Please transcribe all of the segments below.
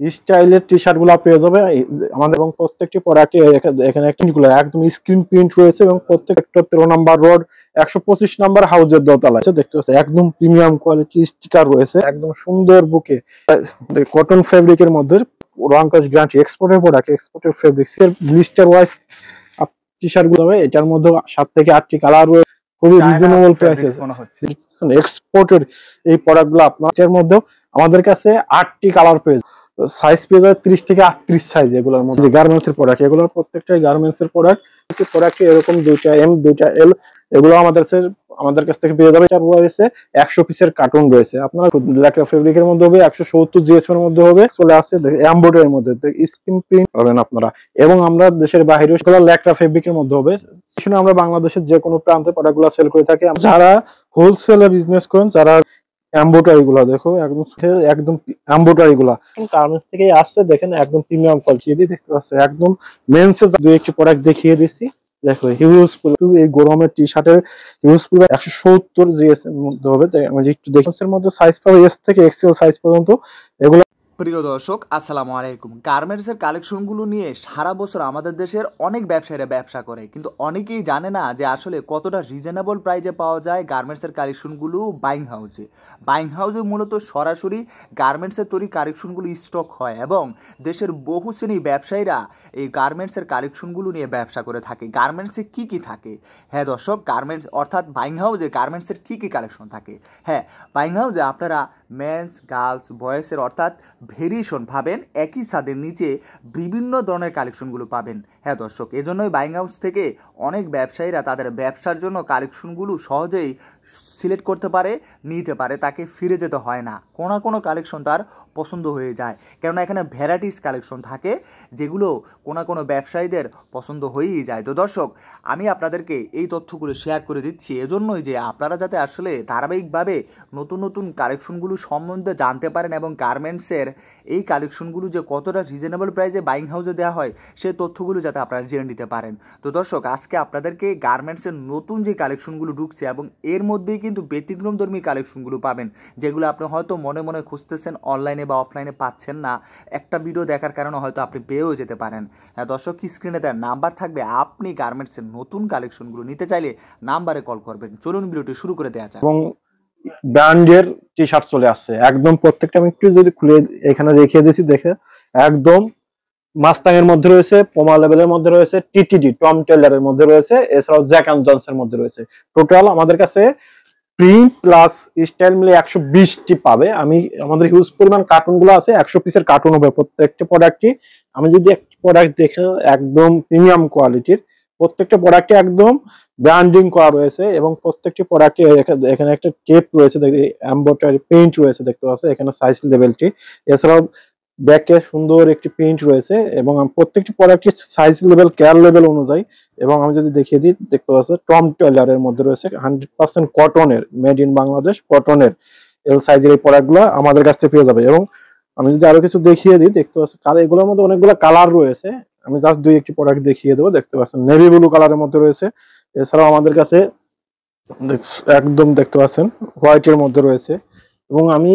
স্টাইলের T shirt গুলা পেয়ে যাবে আমাদের, এবং প্রত্যেকটি প্রোডাক্টে এখানে গুলো একদম স্ক্রিন প্রিন্ট রয়েছে, এবং প্রত্যেক 13 নাম্বার রোড 125 নাম্বার হাউজের দোতলা আছে, দেখতে পাচ্ছেন একদম প্রিমিয়াম কোয়ালিটি স্টিকার রয়েছে, একদম সুন্দর বুকে কটন ফেব্রিকের মধ্যে রংকশ গ্যারান্টি, এক্সপোর্টের প্রোডাক্ট, এক্সপোর্টের fabric blister wise T shirt গুলো হবে। এটার মধ্যে 7 থেকে 8টি কালার রয়েছে, খুবই রিজনেবল প্রাইসে এক্সপোর্টের এই প্রোডাক্ট গুলো আপনার। এর মধ্যে আমাদের কাছে 8টি কালার পেয়ে সাইজ পেয়ে যাবে 30 থেকে 38 সাইজ। এগুলোর মধ্যে গার্মেন্টস এর প্রোডাক্ট, এগুলোর প্রত্যেকটাই গার্মেন্টস এর প্রোডাক্ট। প্রোডাক্ট এরকম 2টা এম 2টা এল, এগুলো আমাদের কাছ থেকে পেয়ে যাবে। রয়েছে 100 পিসের কার্টুন রয়েছে, আপনার লেখা ফেব্রিকের মধ্যে হবে, 170 জিএসএম এর মধ্যে হবে, চলে আসছে এমব্রয়ডারির মধ্যে স্ক্রিন প্রিন্ট পাবেন আপনারা। এবং আমরা দেশের বাইরে লেখা ফেব্রিকের মধ্যে হবে। শুনে আমরা বাংলাদেশের যে কোনো প্রান্তে প্রোডাক্টগুলো সেল করে থাকি। যারা হোলসেলে বিজনেস করেন, যারা এমব্রয়ডারি গুলা দেখো একদম এমব্রয়ডারি গুলা গার্মেন্টস থেকেই আসছে, দেখেন একদম প্রিমিয়াম কোয়ালিটি দেখতে পাচ্ছি। একদম মেন্সের দুই একটি প্রোডাক্ট দেখিয়ে দিচ্ছি, দেখো হিউজ এই গরমের টি শার্টের হিউজ 170 জিএস এর মধ্যে হবে। আমি একটু দেখি এর মধ্যে সাইজ পাবো এস থেকে এক্সেল সাইজ পর্যন্ত। এগুলো প্রিয় দর্শক আসসালামু আলাইকুম। গার্মেন্টসের কালেকশনগুলো নিয়ে সারা বছর আমাদের দেশের অনেক ব্যবসায়ীরা ব্যবসা করে, কিন্তু অনেকেই জানে না যে আসলে কতটা রিজনেবল প্রাইসে পাওয়া যায় গার্মেন্টসের কালেকশনগুলো বাইং হাউসে। বাইং হাউসে মূলত সরাসরি গার্মেন্টসের তৈরি কালেকশনগুলো স্টক হয়, এবং দেশের বহু শ্রেণী ব্যবসায়ীরা এই গার্মেন্টসের কালেকশনগুলো নিয়ে ব্যবসা করে থাকে। গার্মেন্টসে কী কী থাকে? হ্যাঁ দর্শক, গার্মেন্টস অর্থাৎ বাইং হাউসে গার্মেন্টসের কী কী কালেকশন থাকে? হ্যাঁ, বাইং হাউসে আপনারা মেন্স, গার্লস, বয়েসের অর্থাৎ ভেরিয়েশন পাবেন, একই ছাদের নিচে বিভিন্ন ধরনের কালেকশনগুলো পাবেন। হ্যাঁ দর্শক, এজন্যই বাইং হাউস থেকে অনেক ব্যবসায়ীরা তাদের ব্যবসার জন্য কালেকশনগুলো সহজেই সিলেক্ট করতে পারে, নিতে পারে, তাকে ফিরে যেতে হয় না। কোনো কালেকশন তার পছন্দ হয়ে যায়, কেননা এখানে ভ্যারাইটিস কালেকশন থাকে যেগুলো কোনো ব্যবসায়ীদের পছন্দ হয়েই যায়। তো দর্শক, আমি আপনাদেরকে এই তথ্যগুলো শেয়ার করে দিচ্ছি এজন্যই যে আপনারা যাতে আসলে ধারাবাহিকভাবে নতুন নতুন কালেকশনগুলো সম্বন্ধে জানতে পারেন, এবং গার্মেন্টসের এই কালেকশনগুলো যে কতটা রিজনেবল প্রাইসে বাইং হাউসে দেওয়া হয় সেই তথ্যগুলো যাতে আপনারা জেনে নিতে পারেন। তো দর্শক, আজকে আপনাদেরকে গার্মেন্টসের নতুন যে কালেকশনগুলো ঢুকছে, এবং এর মধ্যেই কিন্তু ব্যতিক্রমধর্মী কালেকশনগুলো পাবেন, যেগুলো আপনি হয়তো মনে মনে খুঁজতেছেন, অনলাইনে বা অফলাইনে পাচ্ছেন না। একটা ভিডিও দেখার কারণে হয়তো আপনি পেয়েও যেতে পারেন। হ্যাঁ দর্শক, স্ক্রিনে তার নাম্বার থাকবে, আপনি গার্মেন্টসের নতুন কালেকশনগুলো নিতে চাইলে নাম্বারে কল করবেন। চলুন ভিডিওটি শুরু করে দেওয়া যাক। এবং ব্র্যান্ডের টি শার্ট চলে আসছে একদম প্রত্যেকটা। আমি একটু যদি খুলে এখানে দেখিয়ে দিয়েছি, দেখে একদম মাস্তাং এর মধ্যে রয়েছে, পোমা লেভেলের মধ্যে রয়েছে, টিটিডি টম টেলারের মধ্যে রয়েছে, এছাড়াও জ্যাক এন্ড জনসের মধ্যে রয়েছে। টোটাল আমাদের কাছে প্রিন্ট প্লাস স্টাইল মিলে 120টি পাবে। আমাদের হিউজ পরিমাণ কার্টুন গুলো আছে, 100 পিসের কার্টুন হবে প্রত্যেকটা প্রোডাক্টই। আমি যদি একটি প্রোডাক্ট দেখে, একদম প্রিমিয়াম কোয়ালিটির প্রত্যেকটা প্রোডাক্টে একদম ব্র্যান্ডিং করা রয়েছে, এবং প্রত্যেকটি প্রোডাক্টে এখানে একটা টেপ রয়েছে, এমব্রয়ডারি পেইন্ট রয়েছে, দেখতে পাচ্ছেন এখানে সাইজ লেভেলটি। এছাড়াও ব্যাকে সুন্দর একটি প্রিন্ট রয়েছে, এবং প্রত্যেকটি প্রোডাক্টের সাইজ লেভেল কেয়ার লেভেল অনুযায়ী। এবং আমি যদি দেখিয়ে দিই, দেখতে পাচ্ছেন টম টেলারের মধ্যে রয়েছে 100% কটনের, মেড ইন বাংলাদেশ কটনের এল সাইজের এই প্রোডাক্টগুলো আমাদের কাছ থেকে পেয়ে যাবে। এবং আমি যদি আরো কিছু দেখিয়ে দিই, দেখতে পাচ্ছেন এগুলোর মধ্যে অনেকগুলো কালার রয়েছে। আমি জাস্ট দুই একটি প্রোডাক্ট দেখিয়ে দেবো, দেখতে পাচ্ছেন নেভি ব্লু কালারের মধ্যে রয়েছে। এছাড়াও আমাদের কাছে একদম দেখতে পাচ্ছেন হোয়াইটের মধ্যে রয়েছে। এবং আমি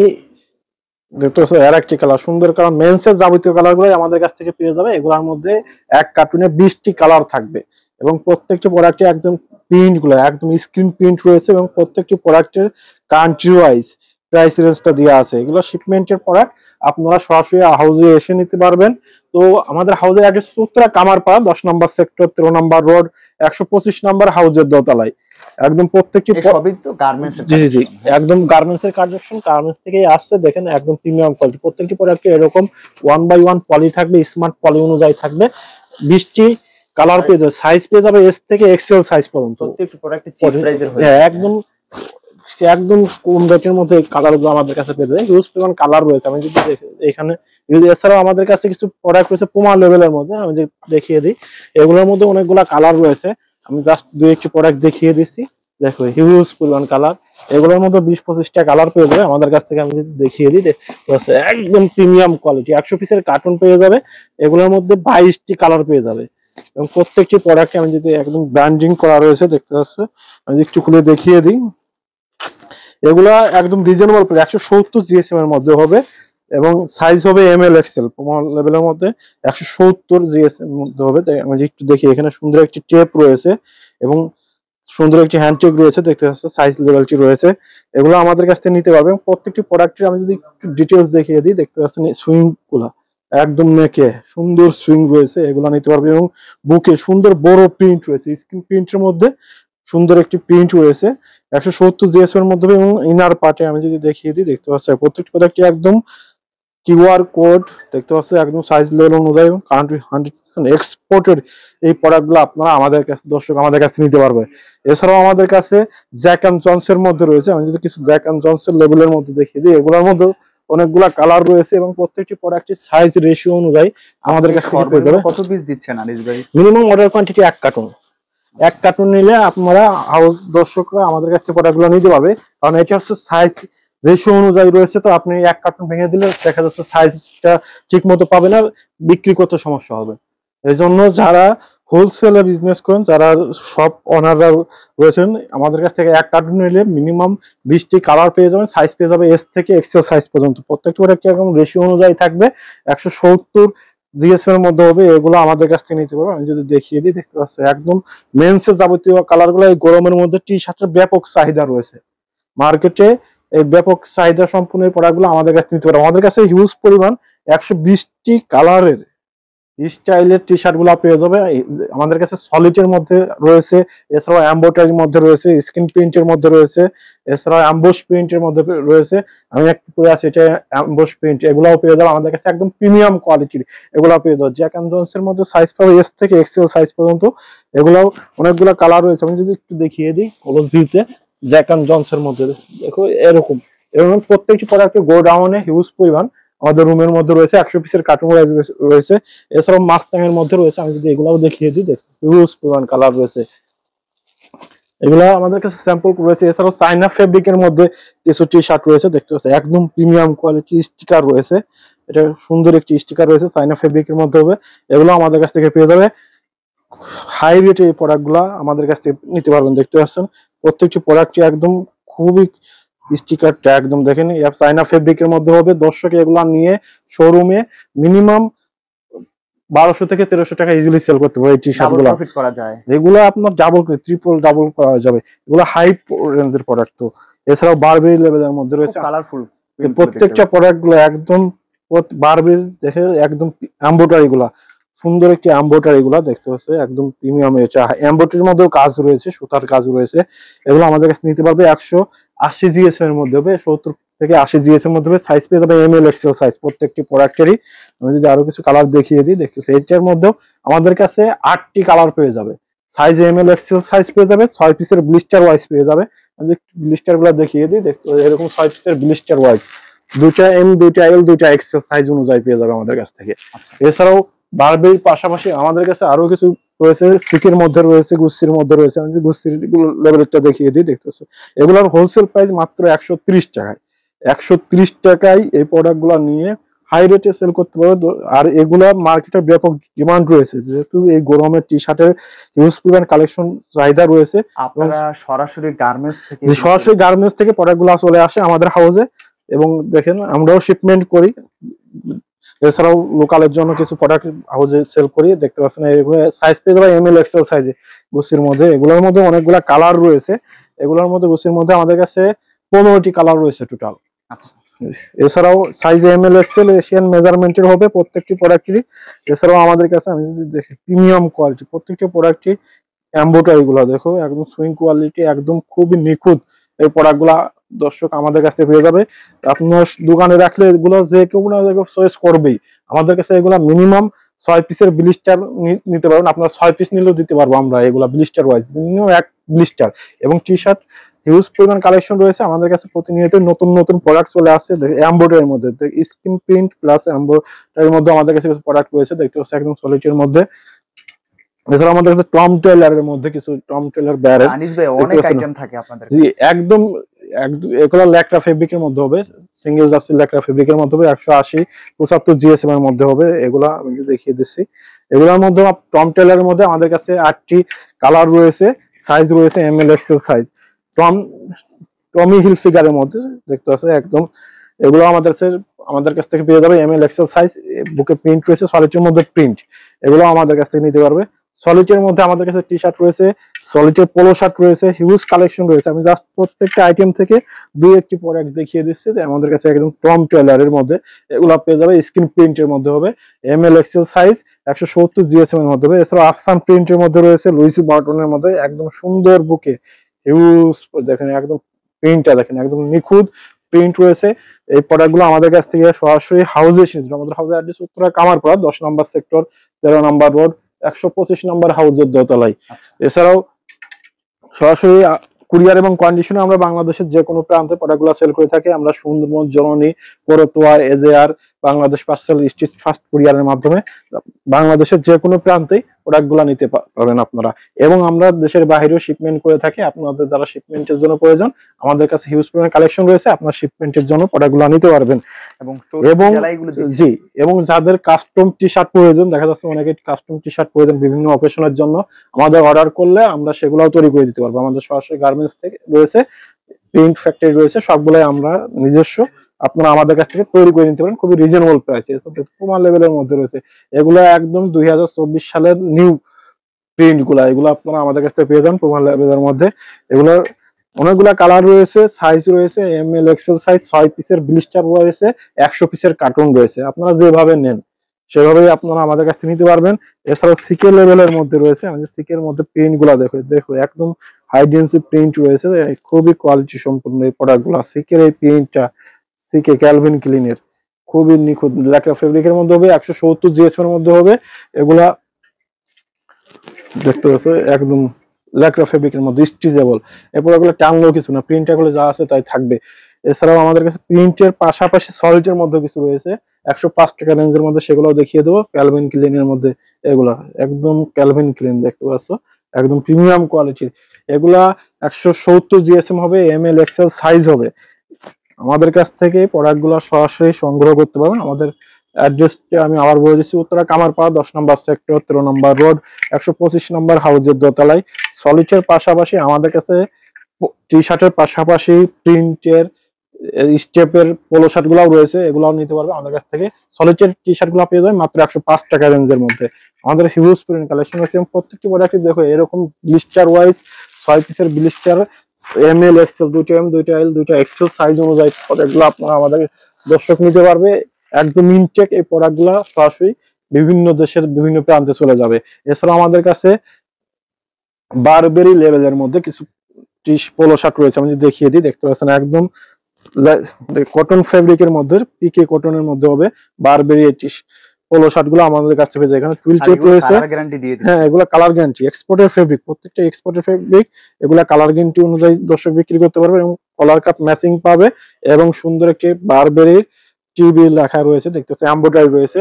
দেখতে পাচ্ছেন আর একটি কালার, সুন্দর কালার, মেন্সের যাবতীয় কালার গুলো আমাদের কাছ থেকে পেয়ে যাবে। এগুলোর মধ্যে এক কার্টুনে 20টি কালার থাকবে, এবং প্রত্যেকটি প্রোডাক্টে একদম প্রিন্ট গুলো একদম স্ক্রিন প্রিন্ট রয়েছে, এবং প্রত্যেকটি প্রোডাক্টের কান্ট্রি ওয়াইজ প্রাইস রেঞ্জটা দেওয়া আছে। এগুলো শিপমেন্টের প্রোডাক্ট, আপনারা সরাসরি হাউসে এসে নিতে পারবেন। তো আমাদের হাউসের অ্যাড্রেস উত্তরা কামারপাড়া 10 নম্বর সেক্টর 13 নম্বর রোড 125 নম্বর হাউসের দোতলায়। একদম প্রত্যেকটি সবই তো গার্মেন্টস। জি একদম গার্মেন্টস এর কালেকশন, গার্মেন্টস থেকেই আসছে। দেখেন একদম প্রিমিয়াম কোয়ালিটি, প্রত্যেকটি প্রোডাক্টে এরকম 1 বাই 1 পলি থাকবে, স্মার্ট পলি অনুযায়ী থাকবে। 20টি কালার পেয়ে যাবে, সাইজ পেয়ে যাবে এস থেকে এক্সেল সাইজ পর্যন্ত। প্রত্যেকটি প্রোডাক্টে চিপ প্রাইজের হয়, একদম কম রেটের মধ্যে কালার গুলো আমাদের কাছে পেয়ে যাবে। হিউজ পরিমাণ কালার রয়েছে। আমি যদি এখানে এছাড়াও আমাদের কাছে কিছু প্রোডাক্ট রয়েছে পোমা লেভেলের মধ্যে, আমি যদি দেখিয়ে দিই, এগুলোর মধ্যে অনেকগুলা কালার রয়েছে। আমি জাস্ট দুই একটি প্রোডাক্ট দেখিয়ে দিচ্ছি, দেখো হিউজ পরিমাণ কালার। এগুলোর মধ্যে 20-25টা কালার পেয়ে যাবে আমাদের কাছ থেকে। আমি যদি দেখিয়ে দিই, একদম প্রিমিয়াম কোয়ালিটি 100 পিসের কার্টুন পেয়ে যাবে। এগুলোর মধ্যে 22টি কালার পেয়ে যাবে, এবং প্রত্যেকটি প্রোডাক্টে আমি যদি একদম ব্র্যান্ডিং করা রয়েছে, দেখতে পাচ্ছি। আমি একটু খুলে দেখিয়ে দিই, এগুলা একদম রিজনেবল প্রাইস, 170 জিএসএম এর মধ্যে হবে। এবং সাইজ হবে ML এক্সেল লেভেলের মধ্যে 170 জিএস এর মধ্যে হবে। আমি একটু দেখি, এখানে সুন্দর একটি টেপ রয়েছে এবং সুন্দর একটি হ্যান্ডটেক রয়েছে, দেখতে পাচ্ছেন সাইজ লেভেলটি রয়েছে। এগুলো আমাদের কাছ থেকে নিতে পারবে এবং প্রত্যেকটি প্রোডাক্টের আমি যদি একটু ডিটেলস দেখিয়ে দিই, দেখতে পাচ্ছেন সুইং গুলা একদম নেকে সুন্দর সুইং রয়েছে, এগুলো নিতে পারবে। এবং বুকে সুন্দর বড় প্রিন্ট রয়েছে, স্ক্রিন প্রিন্টের মধ্যে সুন্দর একটি প্রিন্ট রয়েছে 170 জিএস এর মধ্যে। এবং ইনার পার্টে আমি যদি দেখিয়ে দিই, দেখতে পাচ্ছেন প্রত্যেকটি প্রোডাক্টটি একদম কিউআর কোড, দেখতে পাচ্ছেন একদম সাইজ লেভেল অনুযায়ী এবং কান্ট্রি 100% এক্সপোর্টেড এই প্রোডাক্টগুলো আপনারা আমাদের কাছে দর্শক আমাদের কাছে নিতে পারবে। এছাড়াও আমাদের কাছে জ্যাক এন্ড জনসের মধ্যে রয়েছে, আমি যদি কিছু জ্যাক এন্ড জনসের লেভেলের মধ্যে দেখিয়ে দিই, এগুলোর মধ্যে অনেকগুলা কালার রয়েছে এবং প্রত্যেকটি প্রোডাক্টের সাইজ রেশিও অনুযায়ী আমাদের কাছে কত পিস দিচ্ছেন আনিস ভাই? Minimum order quantity 1 cartoon. 1 cartoon নিলে আপনারা হাউস দর্শকরা আমাদের কাছ থেকে প্রোডাক্টগুলো নিতে পারবে, কারণ এটা হচ্ছে সাইজ রেশিও অনুযায়ী রয়েছে। তো আপনি 1 কার্টুন ভেঙে দিলে দেখা যাচ্ছে সাইজটা ঠিক মতো পাবে না, বিক্রি করতে সমস্যা হবে। এই জন্য যারা হোলসেলে বিজনেস করেন, যারা সব অনাররা রয়েছেন, আমাদের কাছ থেকে 1 কার্টুন নিলে মিনিমাম 20টি কালার পেয়ে যাবেন, সাইজ পেয়ে যাবে এস থেকে এক্সেল সাইজ পর্যন্ত। প্রত্যেকটি প্রোডাক্ট এরকম রেশিও অনুযায়ী থাকবে, 170 জিএসএম এর মধ্যে হবে। এগুলো আমাদের কাছ থেকে নিতে পারবো। আমি যদি দেখিয়ে দিই, দেখতে পাচ্ছি একদম মেন্সের যাবতীয় কালারগুলো। এই গরমের মধ্যে টি শার্টের ব্যাপক চাহিদা রয়েছে মার্কেটে, এই ব্যাপক চাহিদা সম্পূর্ণ এই প্রোডাক্টগুলো আমাদের কাছে নিতে পারবো। আমাদের কাছে হিউজ পরিমাণ 120টি কালারের স্টাইলের টি শার্ট গুলা পেয়ে যাবে আমাদের কাছে। সলিডের মধ্যে রয়েছে, এছাড়াও এমব্রয়ডারির মধ্যে রয়েছে, স্ক্রিন প্রিন্টের মধ্যে রয়েছে, এছাড়াও অ্যাম্বোস প্রিন্টের মধ্যে রয়েছে। আমি একটু পরে আছি, এটা অ্যাম্বোস প্রিন্ট, এগুলাও পেয়ে যাবে আমাদের কাছে একদম প্রিমিয়াম কোয়ালিটির। এগুলা পেয়ে যাবে জ্যাক এন্ড জনস এর মধ্যে, সাইজ পাবে এস থেকে এক্সেল সাইজ পর্যন্ত। এগুলাও অনেকগুলো কালার রয়েছে, আমি যদি একটু দেখিয়ে দিই ক্লোজ ভিউতে। জ্যাক এন্ড জনস এর মধ্যে দেখো এরকম এরকম প্রত্যেকটি প্রোডাক্টের গোডাউনে হিউজ পরিমাণ আমাদের রুমের মধ্যে রয়েছে, 100 পিসের কার্টুন রয়েছে। এছাড়াও মাস্তাং এর মধ্যে রয়েছে, আমি যদি এগুলাও দেখিয়ে দিই, দেখো হিউজ পরিমাণ কালার রয়েছে। এগুলা আমাদের কাছে স্যাম্পল রয়েছে। এছাড়াও চাইনা ফেব্রিকের মধ্যে কিছু টি শার্ট রয়েছে, দেখতে পাচ্ছেন একদম প্রিমিয়াম কোয়ালিটি স্টিকার রয়েছে। এটা সুন্দর একটি স্টিকার রয়েছে, চাইনা ফেব্রিকের মধ্যে হবে। এগুলো আমাদের কাছ থেকে পেয়ে যাবে হাই রেটে। এই প্রোডাক্টগুলো আমাদের কাছ থেকে নিতে পারবেন। দেখতে পাচ্ছেন প্রত্যেকটি প্রোডাক্টই একদম খুবই স্টিকারটা একদম দেখেন চাইনা ফেব্রিকের মধ্যে হবে। দর্শক এগুলা নিয়ে শোরুমে মিনিমাম 1200 থেকে 1300 টাকা ইজিলি সেল করতে পারে। এই টি শার্ট গুলো প্রফিট করা যায়, এগুলো আপনার ডাবল করে ট্রিপল ডাবল করা যাবে। এগুলো হাই রেঞ্জের প্রোডাক্ট। তো এছাড়াও বারবেরি লেভেলের মধ্যে রয়েছে কালারফুল প্রত্যেকটা প্রোডাক্ট গুলো একদম বারবেরি দেখে একদম এমব্রয়ডারি গুলা সুন্দর একটি এমব্রয়ডারি গুলা দেখতে পাচ্ছে একদম প্রিমিয়াম। এটা এমব্রয়ডারির মধ্যেও কাজ রয়েছে, সুতার কাজ রয়েছে। এগুলো আমাদের কাছে নিতে পারবে 180 জিএসএম এর মধ্যে হবে, 70 থেকে 80 জিএস এর মধ্যে হবে। সাইজ পেয়ে যাবে এমএল এক্সেল সাইজ প্রত্যেকটি প্রোডাক্টেরই। আমি যদি আরো কিছু কালার দেখিয়ে দিই, দেখতেছি এইটার মধ্যেও আমাদের কাছে 8টি কালার পেয়ে যাবে। সাইজ এমএল এক্সেল সাইজ পেয়ে যাবে, 6 পিসের ব্লিস্টার ওয়াইজ পেয়ে যাবে। আমি ব্লিস্টার গুলো দেখিয়ে দিই, দেখতে এরকম 6 পিসের ব্লিস্টার ওয়াইজ, 2টা এম 2টা এল 2টা এক্সেল সাইজ অনুযায়ী পেয়ে যাবে আমাদের কাছ থেকে। এছাড়াও বারবেরির পাশাপাশি আমাদের কাছে আরো কিছু রয়েছে, সিকের মধ্যে রয়েছে, গুচ্ছির মধ্যে রয়েছে। আমি যদি গুচ্ছির লেভেলটা দেখিয়ে দিই, দেখতেছে এগুলোর হোলসেল প্রাইস মাত্র 130 টাকায়। 130 টাকায় এই প্রোডাক্ট গুলা নিয়ে হাই রেটে সেল করতে পারবে। আর এগুলা মার্কেটের ব্যাপক ডিমান্ড রয়েছে, যেহেতু এই গরমের টি শার্টের হিউজ পরিমাণ কালেকশন চাহিদা রয়েছে। আপনারা সরাসরি গার্মেন্টস থেকে প্রোডাক্ট গুলা চলে আসে আমাদের হাউসে এবং দেখেন আমরাও শিপমেন্ট করি। এছাড়াও লোকালের জন্য কিছু প্রোডাক্ট হাউসে সেল করি। দেখতে পাচ্ছেন এগুলো সাইজ পেয়ে যাবে এমএল এক্সেল সাইজে গুছির মধ্যে। এগুলোর মধ্যে অনেকগুলা কালার রয়েছে। এগুলোর মধ্যে গুছির মধ্যে আমাদের কাছে 15টি কালার রয়েছে টোটাল। আচ্ছা, এছাড়াও সাইজ এমএল এক্সেল এশিয়ান মেজারমেন্টের হবে প্রত্যেকটি প্রোডাক্টেরই। এছাড়াও আমাদের কাছে আমি যদি দেখি প্রিমিয়াম কোয়ালিটি প্রত্যেকটি প্রোডাক্টই এমব্রয়ডারি গুলা দেখো একদম সুইং কোয়ালিটি, একদম খুবই নিখুঁত। এই প্রোডাক্ট গুলা দর্শক আমাদের কাছে পেয়ে যাবে। আপনার দোকানে রাখলে এগুলো যে কেউ না চয়েস করবেই। আমাদের কাছে এগুলা মিনিমাম 6 পিসের ব্লিস্টার নিতে পারবেন। আপনার 6 পিস নিলেও দিতে পারবো আমরা এগুলা ব্লিস্টার ওয়াইজ, মিনিমাম 1 ব্লিস্টার। এবং টি শার্ট হিউজ পরিমাণ কালেকশন রয়েছে আমাদের কাছে, প্রতিনিয়ত নতুন নতুন প্রোডাক্ট চলে আসছে। এমব্রয়ডারির মধ্যে স্ক্রিন প্রিন্ট প্লাস এমব্রয়ডারির মধ্যে আমাদের কাছে কিছু প্রোডাক্ট রয়েছে, দেখতে পাচ্ছি একদম সলিডের মধ্যে। এছাড়া আমাদের কাছে টম টেলারের মধ্যে কিছু টম টেলার ব্যারেল আনিস ভাই অনেক আইটেম থাকে আপনাদের কাছে। একদম এগুলো ল্যাকড়া ফেব্রিকের মধ্যে হবে, সিঙ্গেল জার্সি ল্যাকড়া ফেব্রিকের মধ্যে হবে, 180-75 জিএসএম এর মধ্যে হবে। এগুলা আমি দেখিয়ে দিচ্ছি। এগুলোর মধ্যে টম টেলারের মধ্যে আমাদের কাছে 8টি কালার রয়েছে, সাইজ রয়েছে এমএল এক্সেল সাইজ। টমি হিল ফিগারের মধ্যে দেখতে পাচ্ছেন একদম এগুলো আমাদের কাছ থেকে পেয়ে যাবে এমএল এক্সেল সাইজ, বুকে প্রিন্ট রয়েছে, সলিডের মধ্যে প্রিন্ট, এগুলো আমাদের কাছ থেকে নিতে পারবে। সলিডের মধ্যে আমাদের কাছে টি শার্ট রয়েছে, সলিডের পোলো শার্ট রয়েছে, হিউজ কালেকশন রয়েছে। আমি জাস্ট প্রত্যেকটা আইটেম থেকে দুই একটি প্রোডাক্ট দেখিয়ে দিচ্ছি। আমাদের কাছে একদম টম টেলারের মধ্যে এগুলো পেয়ে যাবে, স্ক্রিন প্রিন্টের মধ্যে হবে, এমএল এক্সেল সাইজ 170 জিএসএম এর মধ্যে হবে। এছাড়াও আফসান প্রিন্টের মধ্যে রয়েছে, লুইসি বার্টনের মধ্যে একদম সুন্দর বুকে হিউজ, দেখেন একদম প্রিন্টটা দেখেন একদম নিখুঁত প্রিন্ট রয়েছে। এই প্রোডাক্টগুলো আমাদের কাছ থেকে সরাসরি হাউসে এসে নিতে। আমাদের হাউসের অ্যাড্রেস উত্তরা কামারপাড়া 10 নম্বর সেক্টর, 13 নম্বর রোড, 125 নম্বর হাউসের দোতলায়। এছাড়াও সরাসরি কুরিয়ার এবং কন্ডিশনে আমরা বাংলাদেশের যে কোনো প্রান্তে প্রোডাক্টগুলো সেল করে থাকি। আমরা সুন্দরবন, জননী, Karatoya, এজেআর, Bangladesh parcel street fast কুরিয়ারের মাধ্যমে বাংলাদেশের যে কোনো প্রান্তেই প্রোডাক্টগুলো নিতে পারবেন আপনারা। এবং আমরা দেশের বাইরেও শিপমেন্ট করে থাকি। আপনাদের যারা শিপমেন্টের জন্য প্রয়োজন, আমাদের কাছে হিউজ পরিমাণ কালেকশন রয়েছে, আপনারা শিপমেন্টের জন্য প্রোডাক্টগুলো নিতে পারবেন। এবং জি, এবং যাদের কাস্টম টি শার্ট প্রয়োজন, দেখা যাচ্ছে অনেকে কাস্টম টি শার্ট প্রয়োজন বিভিন্ন অকেশনের জন্য, আমাদের অর্ডার করলে আমরা সেগুলোও তৈরি করে দিতে পারবো। আমাদের সরাসরি গার্মেন্টস থেকে রয়েছে, প্রিন্ট ফ্যাক্টরি রয়েছে, সবগুলাই আমরা নিজস্ব, আপনারা আমাদের কাছ থেকে তৈরি করে নিতে পারেন খুবই রিজনেবল প্রাইসে। পুমা লেভেলের মধ্যে রয়েছে, এগুলো একদম 2024 সালের নিউ প্রিন্ট গুলা, এগুলো আপনারা আমাদের কাছ থেকে পেয়ে যান পুমা লেভেলের মধ্যে। এগুলোর অনেকগুলা কালার রয়েছে, সাইজ রয়েছে, এমএল এক্সেল সাইজ, 6 পিসের ব্লিস্টার রয়েছে, 100 পিসের কার্টুন রয়েছে। আপনারা যেভাবে নেন সেভাবেই আপনারা আমাদের কাছ থেকে নিতে পারবেন। এছাড়াও সিকে লেভেলের মধ্যে রয়েছে, আমাদের সিকের মধ্যে প্রিন্ট গুলা দেখো একদম হাই ডেন্সি প্রিন্ট রয়েছে, খুবই কোয়ালিটি সম্পূর্ণ এই প্রোডাক্ট গুলা। সিকের এই প্রিন্টটা, সিকে ক্যালভিন ক্লিনের খুবই নিখুঁত ল্যাকড়া ফেব্রিকের মধ্যে হবে, 170 জিএসএম এর মধ্যে হবে। এগুলা দেখতে পাচ্ছ একদম ল্যাকড়া ফেব্রিকের মধ্যে স্ট্রেচেবল। এরপর এগুলো টানলেও কিছু না, প্রিন্ট এগুলো যা আছে তাই থাকবে। এছাড়াও আমাদের কাছে প্রিন্টের পাশাপাশি সলিডের মধ্যে কিছু রয়েছে 105 টাকা রেঞ্জের মধ্যে, সেগুলোও দেখিয়ে দেবো। ক্যালভিন ক্লিনের মধ্যে এগুলা একদম ক্যালভিন ক্লিন দেখতে পাচ্ছ, একদম প্রিমিয়াম কোয়ালিটির। এগুলা 170 জিএসএম হবে, এমএল এক্সেল সাইজ হবে। আমাদের কাছ থেকে প্রোডাক্টগুলো সরাসরি সংগ্রহ করতে পারবেন। আমাদের অ্যাড্রেসটা আমি আবার বলে দিচ্ছি, উত্তরা কামারপাড়া 10 নম্বর সেক্টর, 13 নম্বর রোড, 125 নম্বর হাউসের দোতলায়। সলিডের পাশাপাশি আমাদের কাছে টি শার্টের পাশাপাশি প্রিন্টের, স্টেপের পোলো শার্ট গুলাও রয়েছে, এগুলাও নিতে পারবে আমাদের কাছ থেকে। সলিডের টি শার্ট গুলো পেয়ে যাবে মাত্র 105 টাকা রেঞ্জের মধ্যে। আমাদের হিউজ প্রিন্ট কালেকশন আছে এবং প্রত্যেকটি প্রোডাক্ট দেখো এরকম ব্লিস্টার ওয়াইজ 6 পিসের ব্লিস্টার, এমএল এক্সেল, 2টা এম, 2টা এল, 2টা এক্সেল সাইজ অনুযায়ী প্রোডাক্টগুলো আপনারা আমাদের দর্শক নিতে পারবে। একদম ইনটেক এই প্রোডাক্টগুলো সরাসরি বিভিন্ন দেশের বিভিন্ন প্রান্তে চলে যাবে। এছাড়াও আমাদের কাছে বারবেরি লেভেলের মধ্যে কিছু পোলো শার্ট রয়েছে, আমি যদি দেখিয়ে দিই, দেখতে পাচ্ছেন একদম কটন ফেব্রিকের মধ্যে, পিকে কটনের মধ্যে হবে বারবেরি পোলো শার্ট গুলো আমাদের কাছ থেকে। এখানে টুইল টেপ রয়েছে, হ্যাঁ এগুলা কালার গ্যারান্টি, এক্সপোর্টের ফেব্রিক, প্রত্যেকটা এক্সপোর্টের ফেব্রিক। এগুলা কালার গ্যারান্টি অনুযায়ী দর্শক বিক্রি করতে পারবে এবং কলার কাপ ম্যাচিং পাবে এবং সুন্দর একটি বারবেরির টিভি লেখা রয়েছে, দেখতে পাচ্ছেন এমব্রয়ডারি রয়েছে।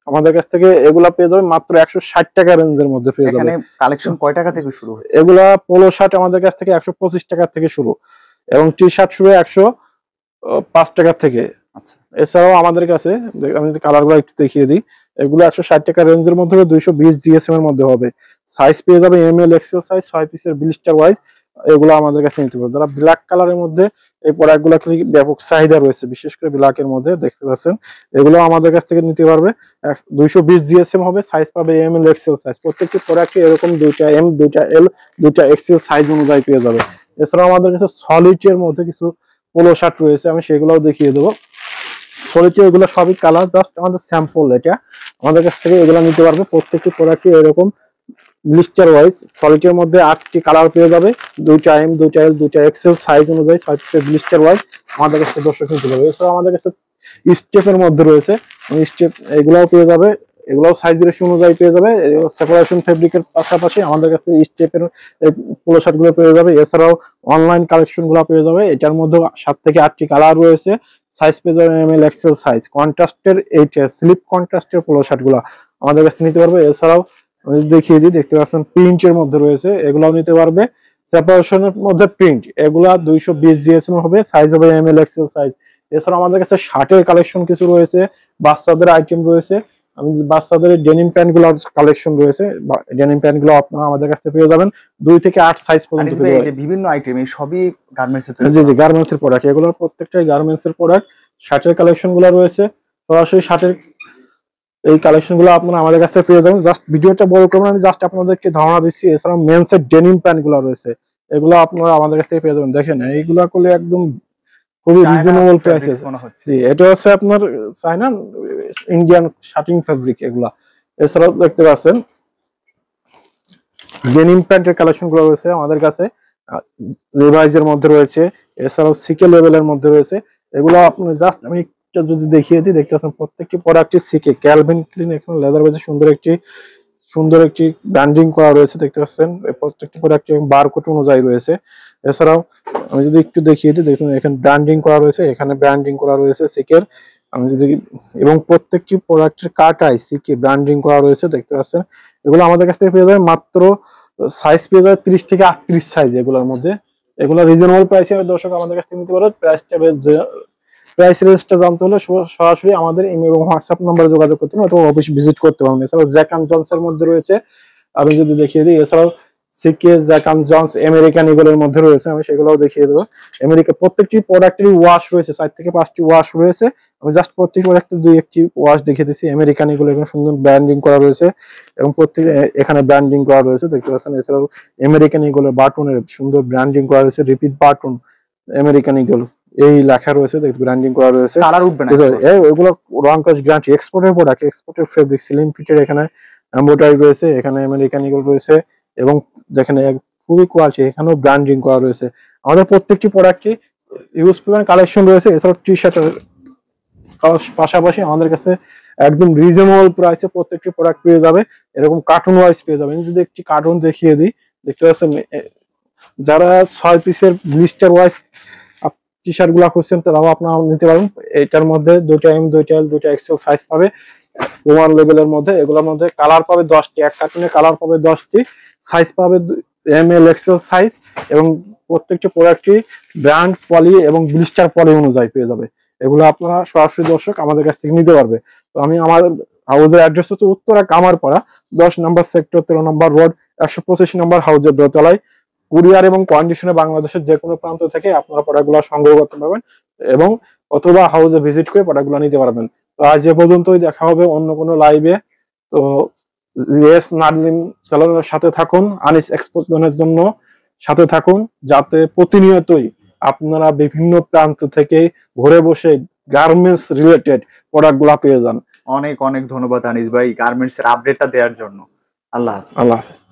আমাদের কাছ থেকে এগুলা পেয়ে যাবে মাত্র 160 টাকা রেঞ্জের মধ্যে পেয়ে যাবে। এখানে কালেকশন কয় টাকা থেকে শুরু হচ্ছে? এগুলা পোলো শার্ট আমাদের কাছ থেকে 125 টাকা থেকে শুরু এবং টি শার্ট শুরু 105 টাকা থেকে। আচ্ছা, এছাড়াও আমাদের কাছে আমি যদি কালারগুলো একটু দেখিয়ে দিই, এগুলো 160 টাকা রেঞ্জের মধ্যে হবে, 220 জিএসএম এর মধ্যে হবে। সাইজ পেয়ে যাবে এমএল এক্সেল সাইজ, 6 পিসের ব্লিস্টার ওয়াইজ। এগুলো আমাদের কাছে নিতে পারবে। যারা ব্ল্যাক কালারের মধ্যে এই প্রোডাক্টগুলো ব্যাপক চাহিদা রয়েছে, বিশেষ করে ব্ল্যাকের মধ্যে দেখতে পাচ্ছেন, এগুলো আমাদের কাছ থেকে নিতে পারবে। 220 জিএসএম হবে, সাইজ পাবে এমএল এক্সেল সাইজ। প্রত্যেকটি প্রোডাক্টে এরকম 2টা এম, 2টা এল, 2টা এক্সেল সাইজ অনুযায়ী পেয়ে যাবে। এছাড়াও আমাদের কাছে সলিডের মধ্যে কিছু পোলো শার্ট রয়েছে, আমি সেগুলোও দেখিয়ে দেবো। সলিডে এগুলো সবই কালার, জাস্ট আমাদের স্যাম্পল, এটা আমাদের কাছ থেকে এগুলো নিতে পারবে। প্রত্যেকটি প্রোডাক্টে এরকম ব্লিস্টার ওয়াইজ সলিডের মধ্যে 8টি কালার পেয়ে যাবে, 2টা এম, 2টা এল, 2টা এক্সেল সাইজ অনুযায়ী 6 পিসের ব্লিস্টার ওয়াইজ আমাদের কাছে দর্শক নিতে পারবে। এছাড়াও আমাদের কাছে স্টেপের মধ্যে রয়েছে, স্টেপ এগুলাও পেয়ে যাবে, এগুলাও সাইজ রেশিও অনুযায়ী পেয়ে যাবে। সেপারেশন ফেব্রিকের পাশাপাশি আমাদের কাছে স্টেপের পোলো শার্ট গুলো পেয়ে যাবে। এছাড়াও অনলাইন কালেকশন গুলো পেয়ে যাবে। এটার মধ্যে 7 থেকে 8টি কালার রয়েছে, সাইজ পেয়ে যাবে এমএল এক্সেল সাইজ। কন্ট্রাস্টের এইটা স্লিপ কন্ট্রাস্টের পোলো শার্ট গুলা আমাদের কাছে নিতে পারবে। এছাড়াও দেখিয়ে দিই, দেখতে পাচ্ছেন প্রিন্টের মধ্যে রয়েছে, এগুলাও নিতে পারবে। সেপারেশনের মধ্যে প্রিন্ট, এগুলা 220 জিএসএম হবে, সাইজ হবে এমএল এক্সেল সাইজ। এছাড়া আমাদের কাছে শার্টের কালেকশন কিছু রয়েছে, বাচ্চাদের আইটেম রয়েছে, আমি বাচ্চাদের ডেনিম প্যান্ট গুলো কালেকশন রয়েছে, ডেনিম প্যান্ট গুলো আপনারা আমাদের কাছ থেকে পেয়ে যাবেন 2 থেকে 8 সাইজ পর্যন্ত পেয়ে যাবেন। বিভিন্ন আইটেম এই সবই গার্মেন্টস এর, জি জি গার্মেন্টস এর প্রোডাক্ট, এগুলো প্রত্যেকটাই গার্মেন্টস এর প্রোডাক্ট। শার্টের কালেকশন গুলো রয়েছে, সরাসরি শার্টের এই কালেকশন গুলো আপনারা আমাদের কাছ থেকে পেয়ে যাবেন। জাস্ট ভিডিওটা বড় করবেন, আমি জাস্ট আপনাদেরকে ধারণা দিচ্ছি। এছাড়া মেন্সের ডেনিম প্যান্ট গুলো রয়েছে, এগুলো আপনারা আমাদের কাছ থেকে পেয়ে যাবেন। দেখেন এইগুলা করলে একদম খুবই রিজনেবল প্রাইসে। জি, এটা হচ্ছে আপনার চায়না ইন্ডিয়ান শার্টিং ফেব্রিক এগুলা। এছাড়াও দেখতে পাচ্ছেন ডেনিম প্যান্টের কালেকশন গুলো রয়েছে আমাদের কাছে, লেভাইজের মধ্যে রয়েছে, এছাড়াও সিকে লেভেলের মধ্যে রয়েছে। এগুলো আপনি জাস্ট আমি একটু যদি দেখিয়ে দিই, দেখতে পাচ্ছেন প্রত্যেকটি প্রোডাক্টই সিকে ক্যালভিন ক্লিন এখানে লেদার বেজে সুন্দর একটি ব্র্যান্ডিং করা রয়েছে, দেখতে পাচ্ছেন প্রত্যেকটি প্রোডাক্ট বারকোড অনুযায়ী রয়েছে। এছাড়াও আমি যদি একটু দেখিয়ে দিই, দেখুন এখানে ব্র্যান্ডিং করা রয়েছে, এখানে ব্র্যান্ডিং করা রয়েছে সিকের। আমি যদি এবং প্রত্যেকটি প্রোডাক্টের কাটাই সিকে ব্র্যান্ডিং করা রয়েছে, দেখতে পাচ্ছেন। এগুলো আমাদের কাছ থেকে পেয়ে যাবে মাত্র সাইজ পেয়ে যাবে 30 থেকে 38 সাইজ এগুলোর মধ্যে। এগুলো রিজনেবল প্রাইসে দর্শক আমাদের কাছ থেকে নিতে পারো। প্রাইস রেঞ্জটা জানতে হলে সরাসরি আমাদের ইমেল এবং হোয়াটসঅ্যাপ নম্বরে যোগাযোগ করতে হবে অথবা অফিস ভিজিট করতে পারবেন। এছাড়াও জ্যাক এন্ড জনসের মধ্যে রয়েছে, আমি যদি দেখিয়ে দিই। এছাড়াও সিকে, জ্যাক এন্ড জনস, আমেরিকান ইগলের মধ্যে রয়েছে, আমি সেগুলোও দেখিয়ে দেবো। আমেরিকা প্রত্যেকটি প্রোডাক্টেরই ওয়াশ রয়েছে, 4 থেকে 5টি ওয়াশ রয়েছে। আমি জাস্ট প্রত্যেক প্রোডাক্টে 2-1টি ওয়াশ দেখিয়ে দিচ্ছি। আমেরিকান ইগল এখানে সুন্দর ব্র্যান্ডিং করা রয়েছে এবং প্রত্যেক এখানে ব্র্যান্ডিং করা রয়েছে, দেখতে পাচ্ছেন। এছাড়াও আমেরিকান ইগলের বাটনের সুন্দর ব্র্যান্ডিং করা রয়েছে, রিপিট বাটন আমেরিকান ইগল এই লেখা রয়েছে, দেখতে ব্র্যান্ডিং করা রয়েছে। কালার উঠবে না এগুলো রং কাজ গ্যারান্টি, এক্সপোর্টের প্রোডাক্ট, এক্সপোর্টের ফেব্রিক, সিলিং ফিটের এখানে এমব্রয়ডারি রয়েছে, এখানে আমেরিকান ইগল রয়েছে এবং দেখেন খুবই কোয়ালিটি, এখানেও ব্র্যান্ডিং করা রয়েছে। আমাদের প্রত্যেকটি প্রোডাক্টই ইউজ পেমেন্ট কালেকশন রয়েছে। এছাড়াও টি শার্টের পাশাপাশি আমাদের কাছে একদম রিজনেবল প্রাইসে প্রত্যেকটি প্রোডাক্ট পেয়ে যাবে, এরকম কার্টুন ওয়াইজ পেয়ে যাবেন। যদি একটি কার্টুন দেখিয়ে দিই, দেখতে পাচ্ছেন যারা 6 পিসের ব্লিস্টার ওয়াইজ টি শার্ট গুলা খুঁজছেন তারাও আপনারা নিতে পারেন। এটার মধ্যে 2টা এম, 2টা এল, 2টা এক্সেল সাইজ পাবে ওয়ান লেভেলের মধ্যে। এগুলোর মধ্যে কালার পাবে 10টি, এক কার্টুনে কালার পাবে 10টি, সাইজ পাবে এম, এল, এক্সেল সাইজ এবং প্রত্যেকটি প্রোডাক্টই ব্র্যান্ড পলি এবং ব্লিস্টার পলি অনুযায়ী পেয়ে যাবে। এগুলো আপনারা সরাসরি দর্শক আমাদের কাছ থেকে নিতে পারবে। তো আমি আমার হাউসের অ্যাড্রেস হচ্ছে উত্তরা কামারপাড়া 10 নম্বর সেক্টর 13 নম্বর রোড 125 নম্বর হাউসের দোতলায়। কুরিয়ার এবং কন্ডিশনে বাংলাদেশের যে কোনো প্রান্ত থেকে আপনারা প্রোডাক্টগুলো সংগ্রহ করতে পারবেন এবং অথবা হাউসে ভিজিট করে প্রোডাক্টগুলো নিতে পারবেন। তো আজ এ পর্যন্তই, দেখা হবে অন্য কোনো লাইভে। তো ইয়েস নার্লিন চ্যানেলের সাথে থাকুন, আনিস এক্সপোজনের জন্য সাথে থাকুন, যাতে প্রতিনিয়তই আপনারা বিভিন্ন প্রান্ত থেকে ঘরে বসে গার্মেন্টস রিলেটেড প্রোডাক্টগুলো পেয়ে যান। অনেক অনেক ধন্যবাদ আনিস ভাই গার্মেন্টস এর আপডেটটা দেওয়ার জন্য। আল্লাহ হাফেজ। আল্লাহ হাফেজ।